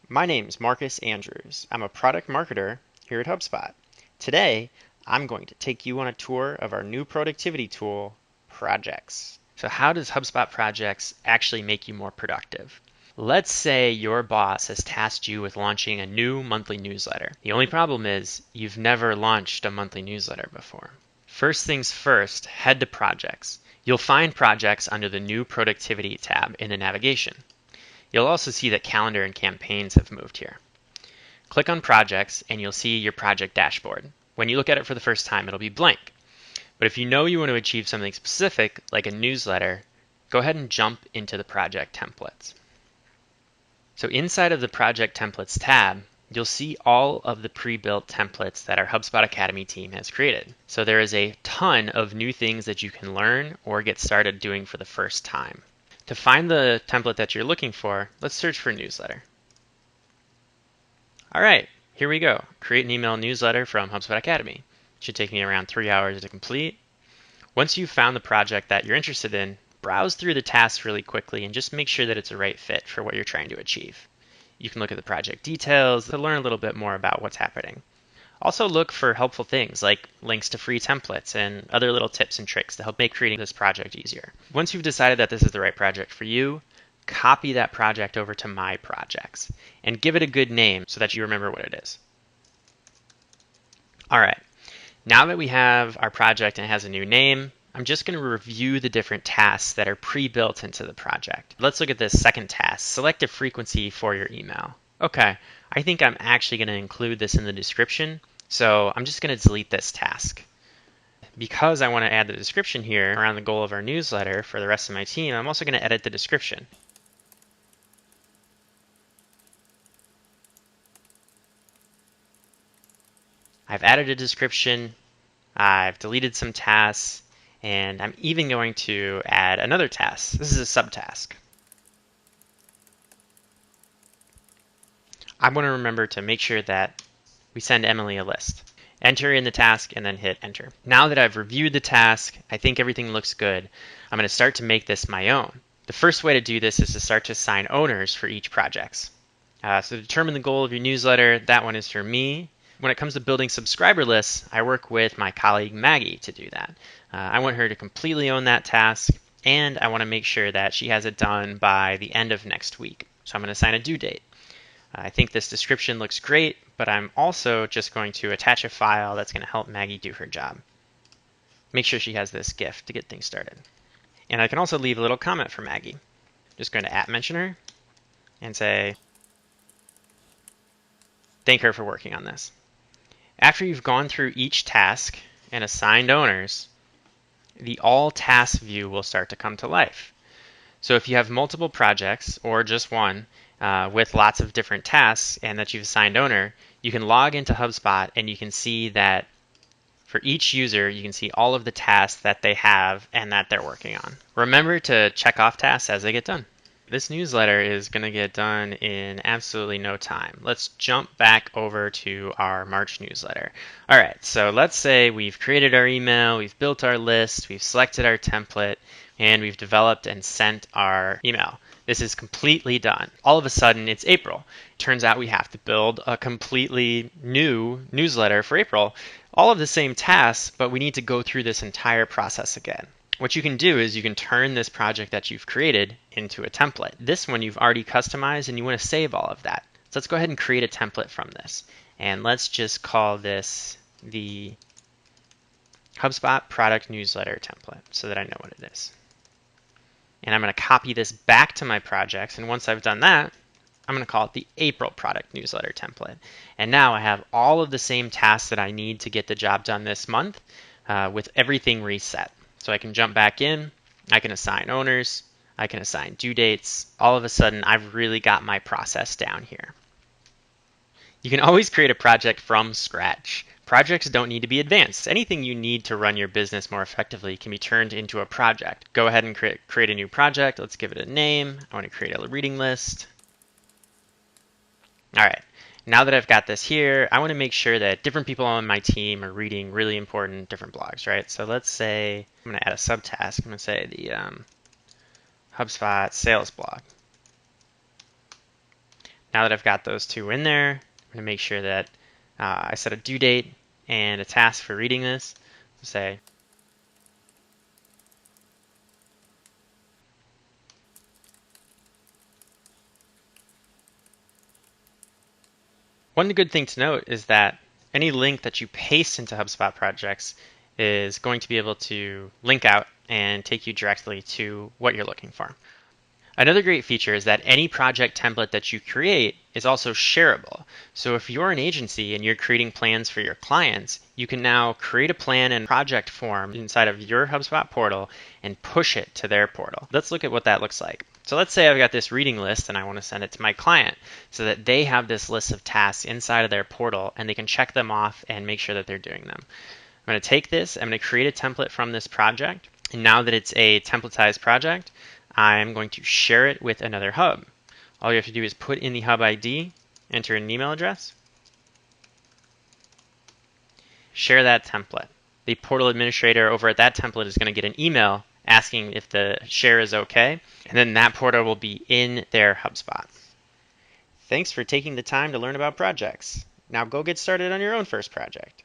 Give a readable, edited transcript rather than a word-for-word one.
My name's Marcus Andrews. I'm a product marketer here at HubSpot. Today, I'm going to take you on a tour of our new productivity tool, Projects. So how does HubSpot Projects actually make you more productive? Let's say your boss has tasked you with launching a new monthly newsletter. The only problem is you've never launched a monthly newsletter before. First things first, head to Projects. You'll find Projects under the new Productivity tab in the navigation. You'll also see that calendar and campaigns have moved here. Click on Projects and you'll see your project dashboard. When you look at it for the first time, it'll be blank. But if you know you want to achieve something specific, like a newsletter, go ahead and jump into the project templates. So inside of the Project Templates tab, you'll see all of the pre-built templates that our HubSpot Academy team has created. So there is a ton of new things that you can learn or get started doing for the first time. To find the template that you're looking for, let's search for newsletter. All right, here we go. Create an email newsletter from HubSpot Academy. It should take me around 3 hours to complete. Once you've found the project that you're interested in, browse through the tasks really quickly and just make sure that it's a right fit for what you're trying to achieve. You can look at the project details to learn a little bit more about what's happening. Also look for helpful things like links to free templates and other little tips and tricks to help make creating this project easier. Once you've decided that this is the right project for you, copy that project over to My Projects and give it a good name so that you remember what it is. All right, now that we have our project and it has a new name, I'm just going to review the different tasks that are pre-built into the project. Let's look at this second task, select a frequency for your email. Okay, I think I'm actually going to include this in the description, so I'm just going to delete this task. Because I want to add the description here around the goal of our newsletter for the rest of my team, I'm also going to edit the description. I've added a description, I've deleted some tasks, and I'm even going to add another task. This is a subtask. I want to remember to make sure that we send Emily a list. Enter in the task and then hit enter. Now that I've reviewed the task, I think everything looks good. I'm going to start to make this my own. The first way to do this is to start to assign owners for each project. So determine the goal of your newsletter. That one is for me. When it comes to building subscriber lists, I work with my colleague Maggie to do that. I want her to completely own that task, and I want to make sure that she has it done by the end of next week. So I'm going to assign a due date. I think this description looks great, but I'm also just going to attach a file that's going to help Maggie do her job. Make sure she has this GIF to get things started. And I can also leave a little comment for Maggie. Just going to @mention her and say, thank her for working on this. After you've gone through each task and assigned owners, the all tasks view will start to come to life. So if you have multiple projects or just one with lots of different tasks and that you've assigned owner, you can log into HubSpot and you can see that for each user, you can see all of the tasks that they have and that they're working on. Remember to check off tasks as they get done. This newsletter is going to get done in absolutely no time. Let's jump back over to our March newsletter. All right, so let's say we've created our email, we've built our list, we've selected our template, and we've developed and sent our email. This is completely done. All of a sudden, it's April. Turns out we have to build a completely new newsletter for April. All of the same tasks, but we need to go through this entire process again. What you can do is you can turn this project that you've created into a template. This one you've already customized and you want to save all of that. So let's go ahead and create a template from this. And let's just call this the HubSpot product newsletter template so that I know what it is. And I'm going to copy this back to my projects. And once I've done that, I'm going to call it the April product newsletter template. And now I have all of the same tasks that I need to get the job done this month with everything reset. So I can jump back in, I can assign owners, I can assign due dates. All of a sudden, I've really got my process down here. You can always create a project from scratch. Projects don't need to be advanced. Anything you need to run your business more effectively can be turned into a project. Go ahead and create a new project. Let's give it a name. I want to create a reading list. All right. Now that I've got this here, I want to make sure that different people on my team are reading really important different blogs, right? So let's say I'm going to add a subtask. I'm going to say the HubSpot sales blog. Now that I've got those two in there, I'm going to make sure that I set a due date and a task for reading this. Say, one good thing to note is that any link that you paste into HubSpot projects is going to be able to link out and take you directly to what you're looking for. Another great feature is that any project template that you create is also shareable. So if you're an agency and you're creating plans for your clients, you can now create a plan and project form inside of your HubSpot portal and push it to their portal. Let's look at what that looks like. So let's say I've got this reading list and I want to send it to my client so that they have this list of tasks inside of their portal and they can check them off and make sure that they're doing them. I'm going to take this, I'm going to create a template from this project, and now that it's a templatized project, I'm going to share it with another hub. All you have to do is put in the hub ID, enter an email address, share that template. The portal administrator over at that template is going to get an email asking if the share is okay, and then that portal will be in their HubSpot. Thanks for taking the time to learn about projects. Now go get started on your own first project.